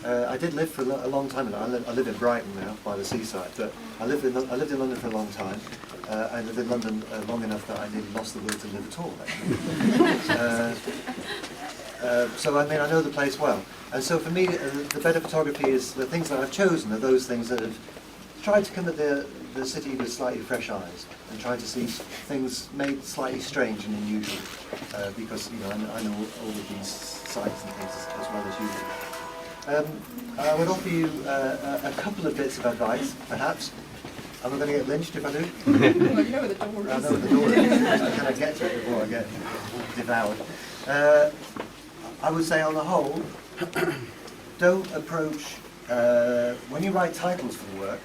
I did live for a long time. I live in Brighton now, by the seaside. But I lived in London for a long time. I lived in London long enough that I nearly lost the will to live at all, actually. So I mean, I know the place well. And so for me, the better photography is the things that I've chosen are those things that have tried to come at the city with slightly fresh eyes and tried to see things made slightly strange and unusual. Because I know all of these sites and things as well as you do. I would offer you a couple of bits of advice, perhaps. Am I going to get lynched if I do? Well, you know where the door is. I know where the door is. Can I get to it before I get devoured? I would say, on the whole, don't approach when you write titles for the work.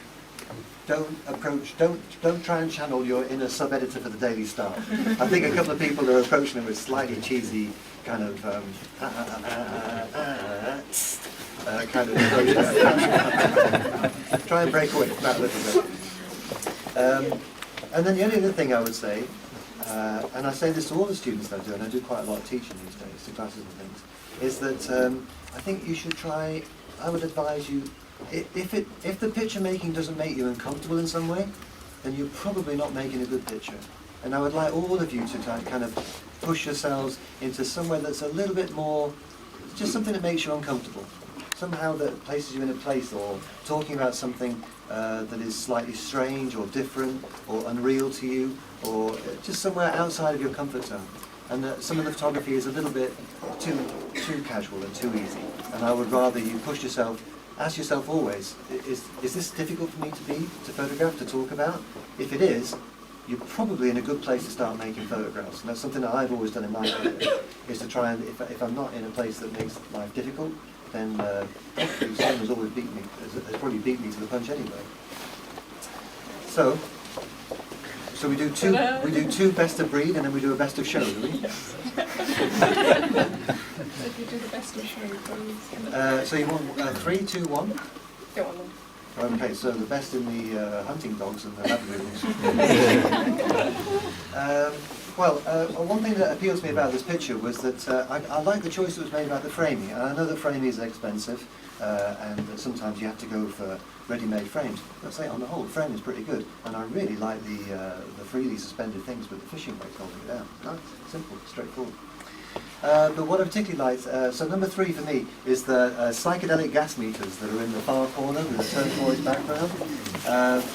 Don't try and channel your inner sub-editor for the Daily Star. I think a couple of people are approaching it with slightly cheesy kind of kind of approach. Try and break away from that a little bit. And then the only other thing I would say, and I say this to all the students that I do, and I do quite a lot of teaching these days, to classes and things, is that I think you should try, I would advise you, if the picture making doesn't make you uncomfortable in some way, then you're probably not making a good picture. And I would like all of you to kind of push yourselves into somewhere that's a little bit more, just something that makes you uncomfortable. Somehow that places you in a place, or talking about something that is slightly strange or different or unreal to you, or just somewhere outside of your comfort zone. And some of the photography is a little bit too casual and too easy. And I would rather you push yourself, ask yourself always, is this difficult for me to photograph, to talk about? If it is, you're probably in a good place to start making photographs. And that's something that I've always done in my career, is to try and, if I'm not in a place that makes life difficult, then hopefully someone has always beaten me, has probably beaten me to the punch anyway. So we do two best of breed, and then we do a best of show, do we? So if you do the best of show, please. So you want 3, 2, 1? Go on then. Okay, so the best in the hunting dogs and the labradoodles. One thing that appeals to me about this picture was that I like the choice that was made about the framing. And I know that framing is expensive, and that sometimes you have to go for ready-made frames. But say on the whole, the frame is pretty good, and I really like the freely suspended things with the fishing weights holding it down. Nice, simple, straightforward. But what I particularly liked, so number 3 for me is the psychedelic gas meters that are in the far corner with a turquoise background,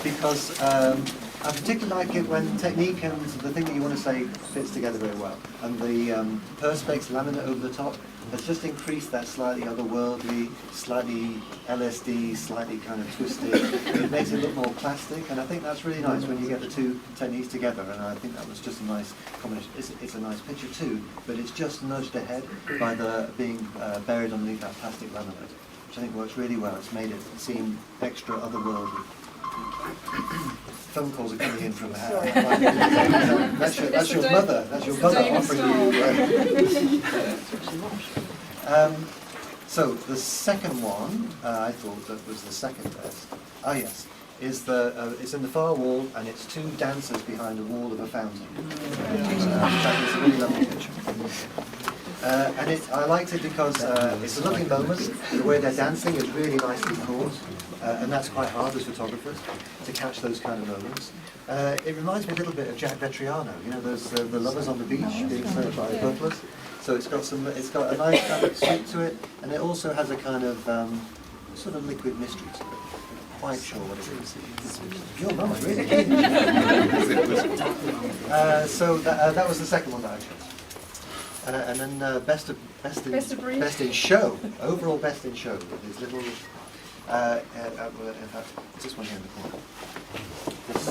because I particularly like it when technique and the thing that you want to say fits together very well. And the Perspex laminate over the top has just increased that slightly otherworldly, slightly LSD, slightly kind of twisted. It makes it look more plastic, and I think that's really nice when you get the two techniques together, and I think that was just a nice combination. It's a nice picture too, but it's just nudged ahead by the being buried underneath that plastic laminate, which I think works really well. It's made it seem extra otherworldly. Phone calls are coming in from the house. That's your mother. That's your mother offering you. So the second one, I thought that was the second best. Ah yes, is it's in the far wall, and it's 2 dancers behind a wall of a fountain. That is a really lovely picture. And I liked it because it's a lovely moment. The way they're dancing is really nicely caught, and that's quite hard as photographers to catch those kind of moments. It reminds me a little bit of Jack Vetriano. You know, those the lovers on the beach being served by butlers. So it's got a nice kind of sweep to it, and it also has a kind of sort of liquid mystery to it. I'm quite sure what it is. Your mama, really? So that was the second one that I chose. And then best in show, overall best in show, with these little, in fact, it's this one here in the corner. This